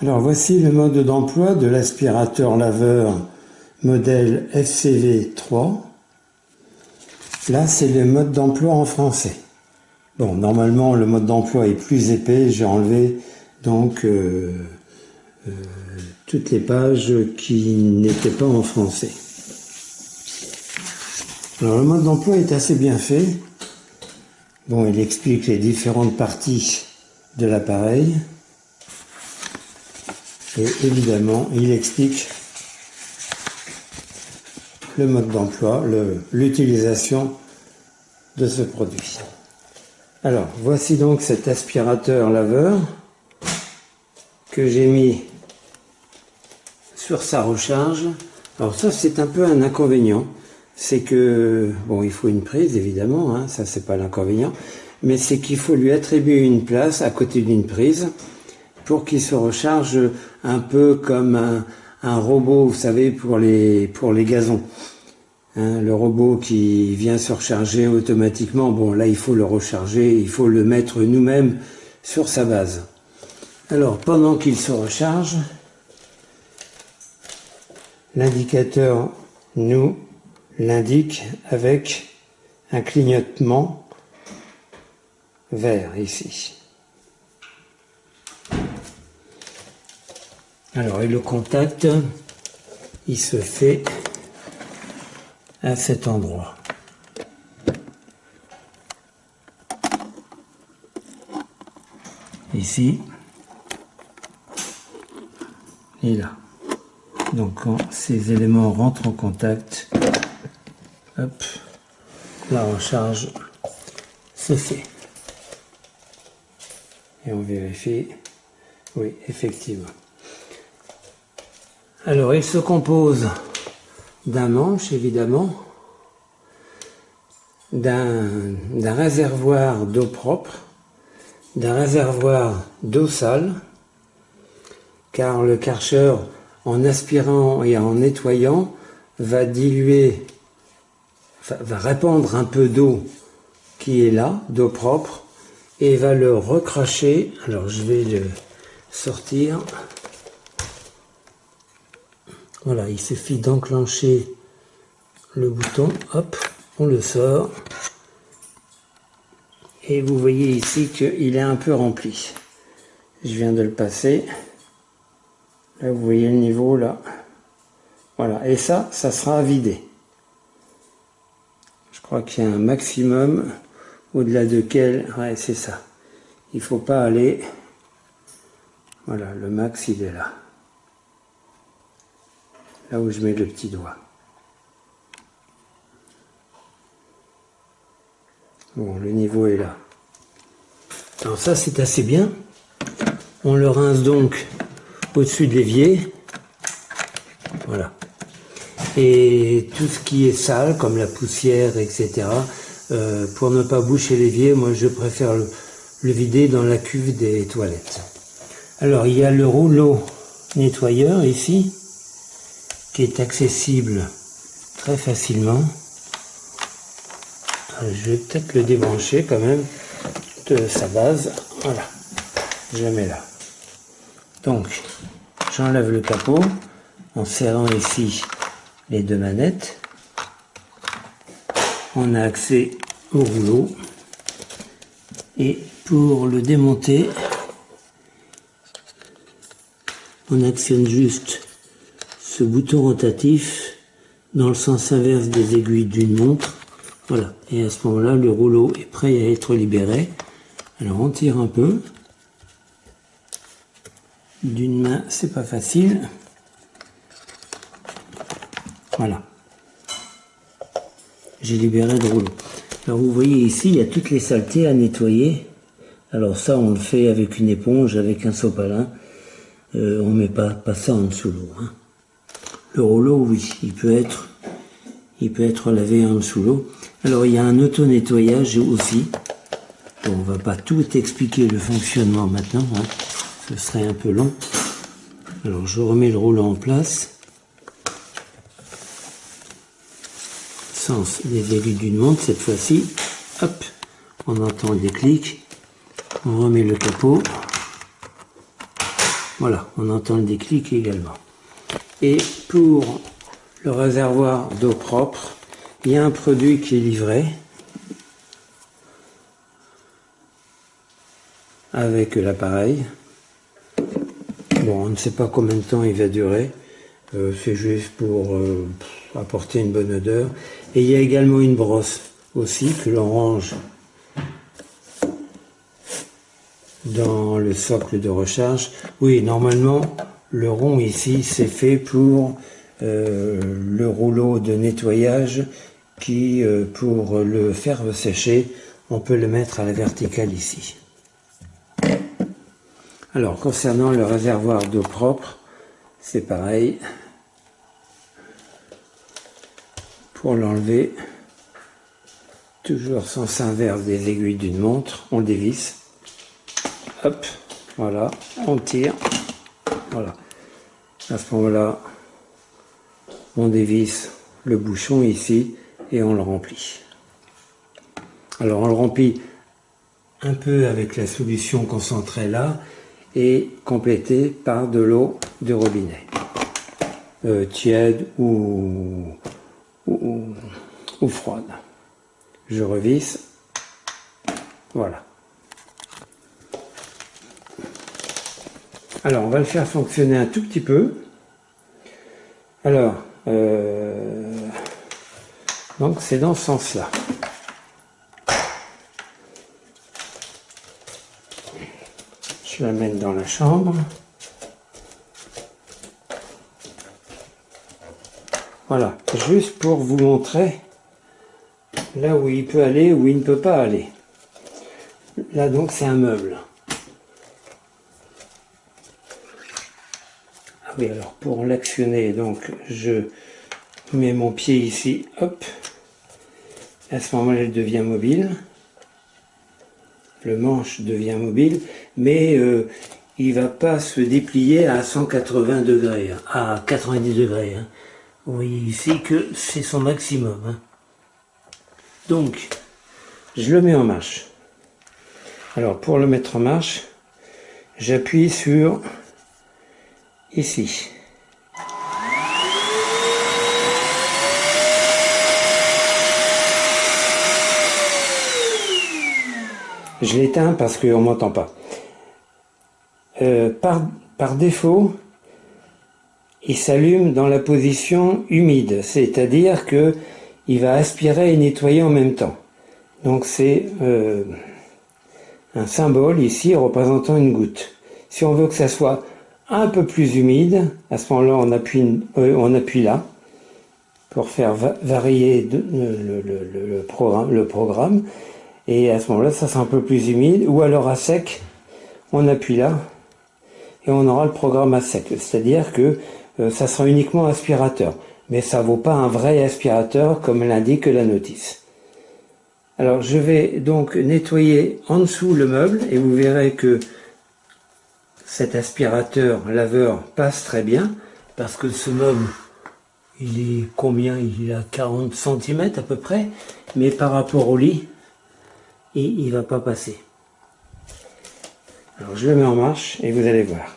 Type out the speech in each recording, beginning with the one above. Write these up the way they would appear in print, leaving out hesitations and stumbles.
Alors voici le mode d'emploi de l'aspirateur laveur modèle FCV3. Là c'est le mode d'emploi en français. Bon, normalement le mode d'emploi est plus épais, j'ai enlevé donc toutes les pages qui n'étaient pas en français. Alors le mode d'emploi est assez bien fait. Bon, il explique les différentes parties de l'appareil. Et évidemment, il explique le mode d'emploi, l'utilisation de ce produit. Alors, voici donc cet aspirateur laveur que j'ai mis sur sa recharge. Alors ça, c'est un peu un inconvénient. C'est que, bon, il faut une prise, évidemment, hein, ça c'est pas l'inconvénient, mais c'est qu'il faut lui attribuer une place à côté d'une prise pour qu'il se recharge un peu comme un robot, vous savez, pour les gazons. Hein, le robot qui vient se recharger automatiquement, bon là il faut le recharger, il faut le mettre nous-mêmes sur sa base. Alors pendant qu'il se recharge, l'indicateur nous l'indique avec un clignotement vert ici. Alors, et le contact, il se fait à cet endroit. Ici et là. Donc, quand ces éléments rentrent en contact, hop, la recharge se fait. Et on vérifie, oui, effectivement. Alors, il se compose d'un manche, évidemment, d'un réservoir d'eau propre, d'un réservoir d'eau sale, car le Karcher, en aspirant et en nettoyant, va diluer, va répandre un peu d'eau qui est là, d'eau propre, et va le recracher. Alors, je vais le sortir. Voilà, il suffit d'enclencher le bouton, hop, on le sort. Et vous voyez ici qu'il est un peu rempli. Je viens de le passer. Là, vous voyez le niveau, là. Voilà, et ça sera vidé. Je crois qu'il y a un maximum au-delà duquel, ouais, c'est ça. Il ne faut pas aller. Voilà, le max, il est là. Là où je mets le petit doigt. Bon, le niveau est là. Alors ça, c'est assez bien. On le rince donc au-dessus de l'évier. Voilà. Et tout ce qui est sale, comme la poussière, etc., pour ne pas boucher l'évier, moi je préfère le vider dans la cuve des toilettes. Alors, il y a le rouleau nettoyeur ici, qui est accessible très facilement. Je vais peut-être le débrancher quand même de sa base. Voilà, je le mets là. Donc, j'enlève le capot en serrant ici les deux manettes. On a accès au rouleau. Et pour le démonter, on actionne juste ce bouton rotatif dans le sens inverse des aiguilles d'une montre. Voilà, et à ce moment-là, le rouleau est prêt à être libéré. Alors on tire un peu. D'une main, c'est pas facile. Voilà. J'ai libéré le rouleau. Alors vous voyez ici, il y a toutes les saletés à nettoyer. Alors ça, on le fait avec une éponge, avec un sopalin. On ne met pas ça en dessous de l'eau. Hein. Le rouleau, oui, il peut être lavé en dessous de l'eau. Alors il y a un auto-nettoyage aussi. Bon, on ne va pas tout expliquer le fonctionnement maintenant, hein. Ce serait un peu long. Alors je remets le rouleau en place. Sens des aiguilles d'une montre cette fois-ci. Hop, on entend des clics. On remet le capot. Voilà, on entend le déclic également. Et pour le réservoir d'eau propre, il y a un produit qui est livré avec l'appareil. Bon, on ne sait pas combien de temps il va durer. C'est juste pour apporter une bonne odeur. Et il y a également une brosse aussi que l'on range dans le socle de recharge. Oui, normalement, le rond ici, c'est fait pour le rouleau de nettoyage qui, pour le faire sécher, on peut le mettre à la verticale ici. Alors, concernant le réservoir d'eau propre, c'est pareil. Pour l'enlever, toujours sens inverse des aiguilles d'une montre, on dévisse. Hop, voilà, on tire. Voilà. À ce moment-là, on dévisse le bouchon ici et on le remplit. Alors, on le remplit un peu avec la solution concentrée là et complété par de l'eau de robinet. Tiède ou froide. Je revisse. Voilà. Alors, on va le faire fonctionner un tout petit peu. Alors, donc c'est dans ce sens-là. Je l'amène dans la chambre. Voilà, juste pour vous montrer là où il peut aller, où il ne peut pas aller. Là donc c'est un meuble. Ah oui, alors pour l'actionner, donc je mets mon pied ici, hop. À ce moment-là, il devient mobile. Le manche devient mobile, mais il ne va pas se déplier à 180 degrés, à 90 degrés. Hein. Vous voyez ici que c'est son maximum. Hein. Donc, je le mets en marche. Alors, pour le mettre en marche, j'appuie sur ici. Je l'éteins parce qu'on ne m'entend pas. Par défaut, il s'allume dans la position humide, c'est-à-dire que il va aspirer et nettoyer en même temps. Donc c'est un symbole ici représentant une goutte. Si on veut que ça soit un peu plus humide, à ce moment-là on appuie là pour faire varier le programme. Et à ce moment-là, ça sera un peu plus humide. Ou alors à sec, on appuie là et on aura le programme à sec. C'est-à-dire que ça sera uniquement aspirateur. Mais ça ne vaut pas un vrai aspirateur comme l'indique la notice. Alors je vais donc nettoyer en dessous le meuble et vous verrez que cet aspirateur laveur passe très bien parce que ce meuble, il est combien? Il est à 40 cm à peu près, mais par rapport au lit, il ne va pas passer. Alors je le mets en marche et vous allez voir.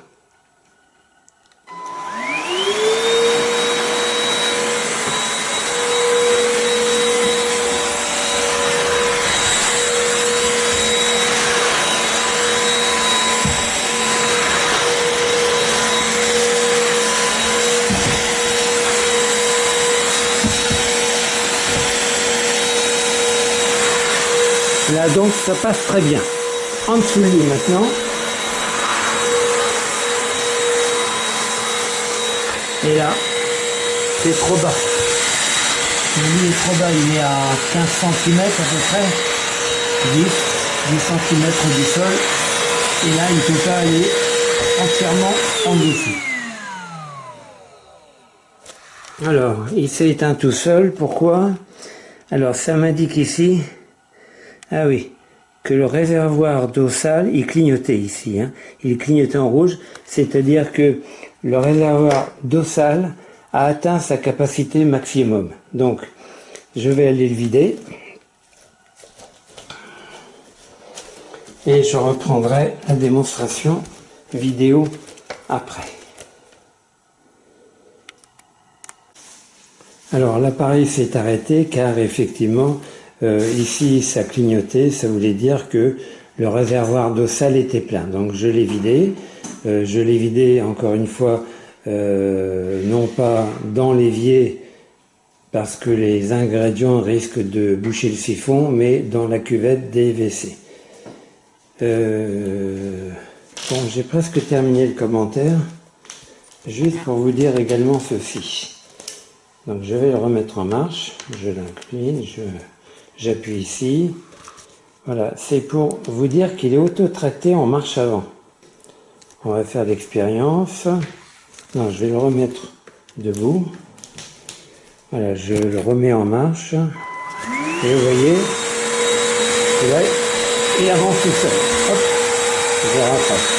Là donc ça passe très bien. En dessous du lit maintenant. Et là, c'est trop bas. Le lit est trop bas, il est à 15 cm à peu près. 10 cm du sol. Et là, il ne peut pas aller entièrement en dessous. Alors, il s'est éteint tout seul. Pourquoi? Alors, ça m'indique ici... Ah oui, que le réservoir d'eau sale, il clignotait ici. Hein. Il clignotait en rouge, c'est-à-dire que le réservoir d'eau sale a atteint sa capacité maximum. Donc, je vais aller le vider. Et je reprendrai la démonstration vidéo après. Alors l'appareil s'est arrêté car effectivement ici ça clignotait, ça voulait dire que le réservoir d'eau sale était plein. Donc je l'ai vidé. Je l'ai vidé encore une fois, non pas dans l'évier parce que les ingrédients risquent de boucher le siphon, mais dans la cuvette des WC. Bon, j'ai presque terminé le commentaire. Juste pour vous dire également ceci. Donc je vais le remettre en marche, je l'incline, j'appuie ici. Voilà, c'est pour vous dire qu'il est auto-traité en marche avant. On va faire l'expérience. Non, je vais le remettre debout. Voilà, je le remets en marche. Et vous voyez, là, il avance tout seul. Hop, je rattrape.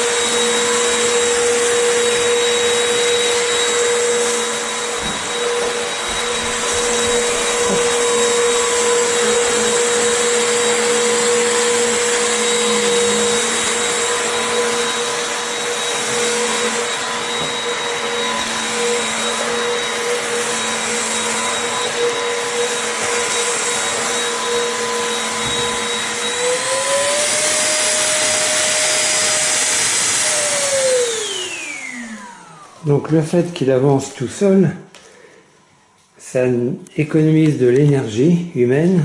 Donc le fait qu'il avance tout seul, ça économise de l'énergie humaine,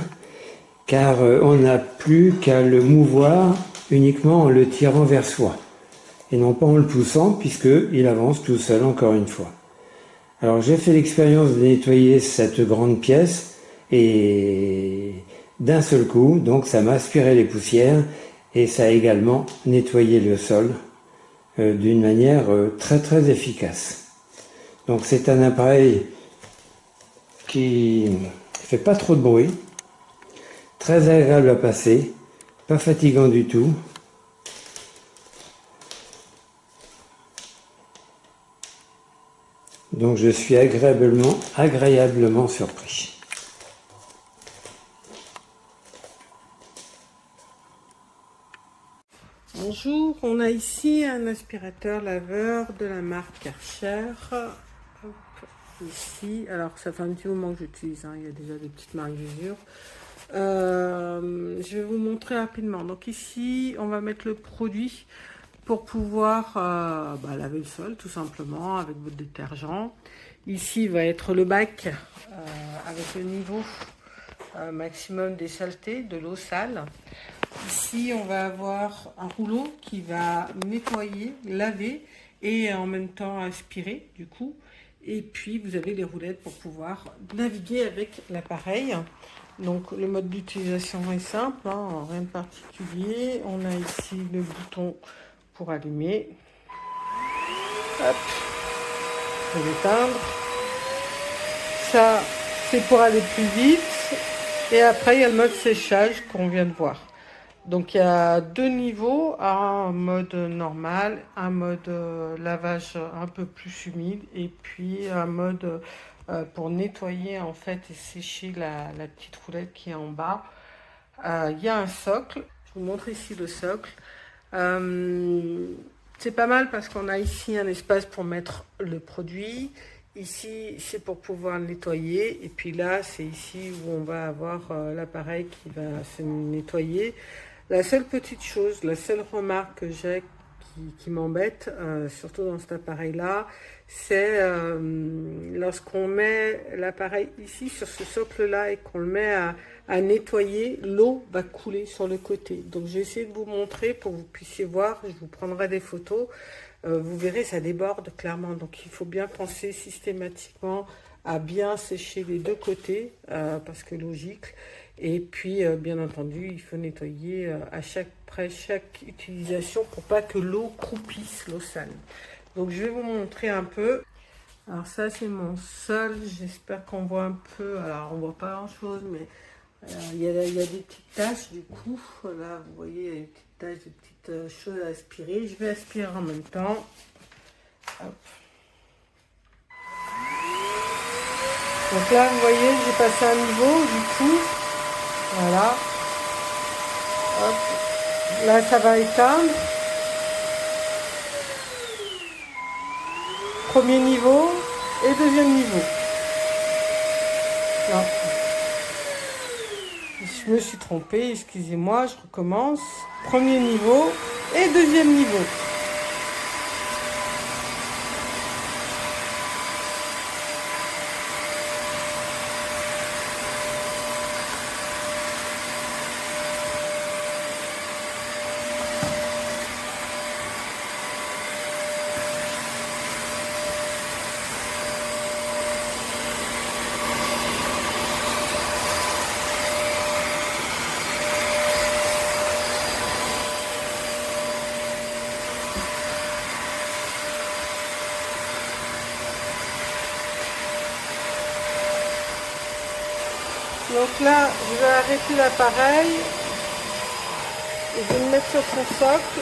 car on n'a plus qu'à le mouvoir uniquement en le tirant vers soi, et non pas en le poussant, puisqu'il avance tout seul encore une fois. Alors j'ai fait l'expérience de nettoyer cette grande pièce, et d'un seul coup, donc ça m'a aspiré les poussières, et ça a également nettoyé le sol, d'une manière très très efficace. Donc c'est un appareil qui fait pas trop de bruit, très agréable à passer, pas fatigant du tout. Donc je suis agréablement surpris. Bonjour, on a ici un aspirateur laveur de la marque Karcher. Hop, ici, alors ça fait un petit moment que j'utilise, il y a déjà des petites marques d'usure. Je vais vous montrer rapidement. Donc ici, on va mettre le produit pour pouvoir laver le sol tout simplement avec votre détergent. Ici va être le bac avec le niveau maximum des saletés, de l'eau sale. Ici, on va avoir un rouleau qui va nettoyer, laver et en même temps aspirer du coup. Et puis, vous avez les roulettes pour pouvoir naviguer avec l'appareil. Donc, le mode d'utilisation est simple, rien de particulier. On a ici le bouton pour allumer. Hop, je vais l'éteindre. Ça, c'est pour aller plus vite. Et après, il y a le mode séchage qu'on vient de voir. Donc, il y a deux niveaux, un mode normal, un mode lavage un peu plus humide et puis un mode pour nettoyer en fait et sécher la petite roulette qui est en bas. Il y a un socle, je vous montre ici le socle. C'est pas mal parce qu'on a ici un espace pour mettre le produit. Ici, c'est pour pouvoir le nettoyer. Et puis là, c'est ici où on va avoir l'appareil qui va se nettoyer. La seule petite chose, la seule remarque que j'ai qui m'embête, surtout dans cet appareil-là, c'est lorsqu'on met l'appareil ici sur ce socle-là et qu'on le met à nettoyer, l'eau va couler sur le côté. Donc, je vais essayer de vous montrer pour que vous puissiez voir. Je vous prendrai des photos. Vous verrez, ça déborde clairement. Donc, il faut bien penser systématiquement à bien sécher les deux côtés parce que l'eau gicle. Et puis, bien entendu, il faut nettoyer après chaque utilisation pour pas que l'eau croupisse, l'eau sale. Donc, je vais vous montrer un peu. Alors, ça, c'est mon sol. J'espère qu'on voit un peu. Alors, on voit pas grand-chose, mais il y a des petites taches du coup. Là, vous voyez, il y a des petites taches, des petites choses à aspirer. Je vais aspirer en même temps. Hop. Donc là, vous voyez, j'ai passé un niveau du coup. Voilà. Hop. Là, ça va éteindre. premier niveau et deuxième niveau. Non. Je me suis trompée, excusez-moi, je recommence. Premier niveau et deuxième niveau. Donc là, je vais arrêter l'appareil et je vais le mettre sur son socle.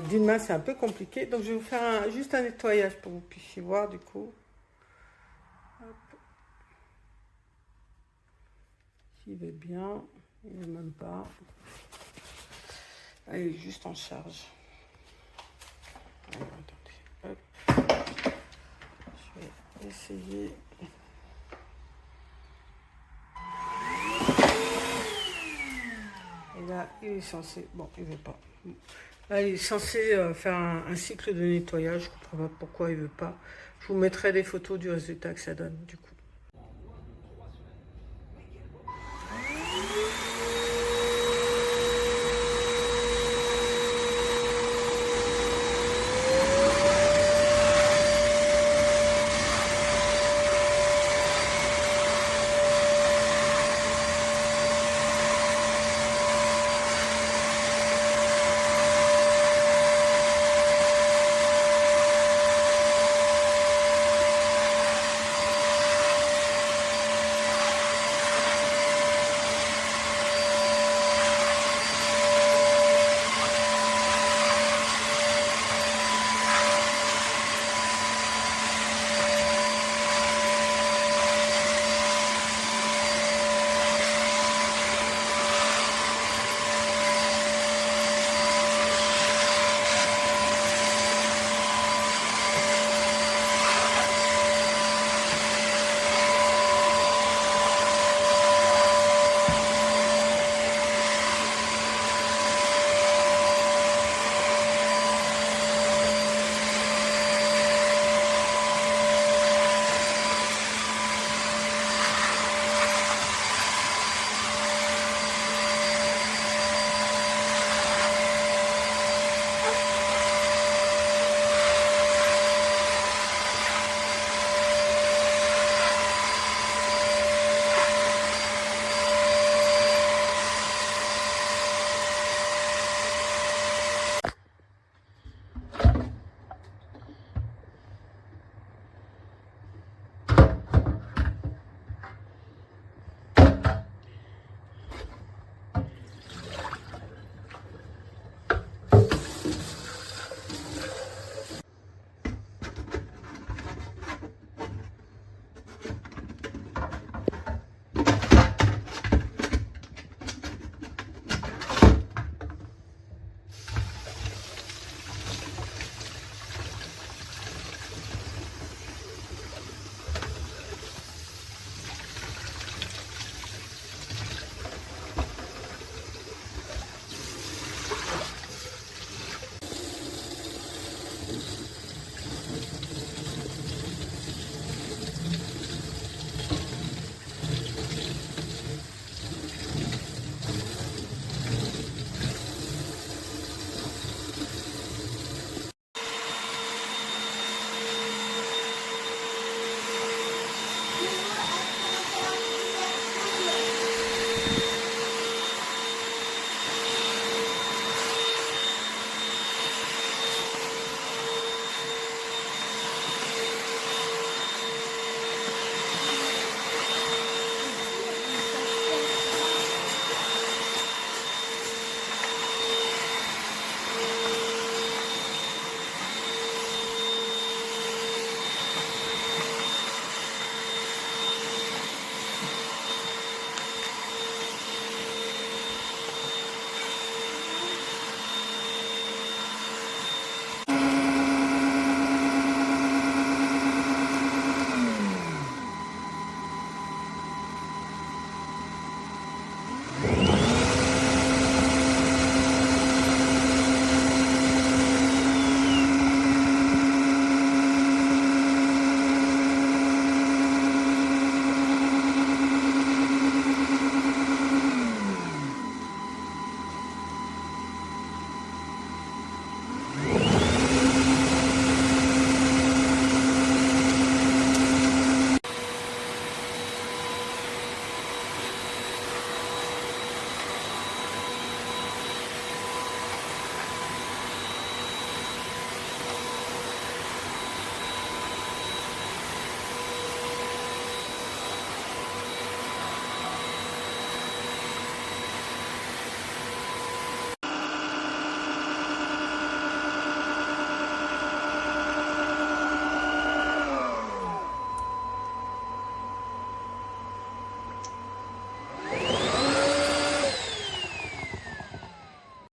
D'une main, c'est un peu compliqué. Donc, je vais vous faire juste un nettoyage pour que vous puissiez voir du coup. Hop. S'il va bien, il ne même pas. Elle est juste en charge. Alors, attendez. Hop. Je vais essayer. Et là, il est censé... Bon, il ne veut pas. Là, il est censé faire un cycle de nettoyage. Je ne comprends pas pourquoi il ne veut pas. Je vous mettrai des photos du résultat que ça donne, du coup.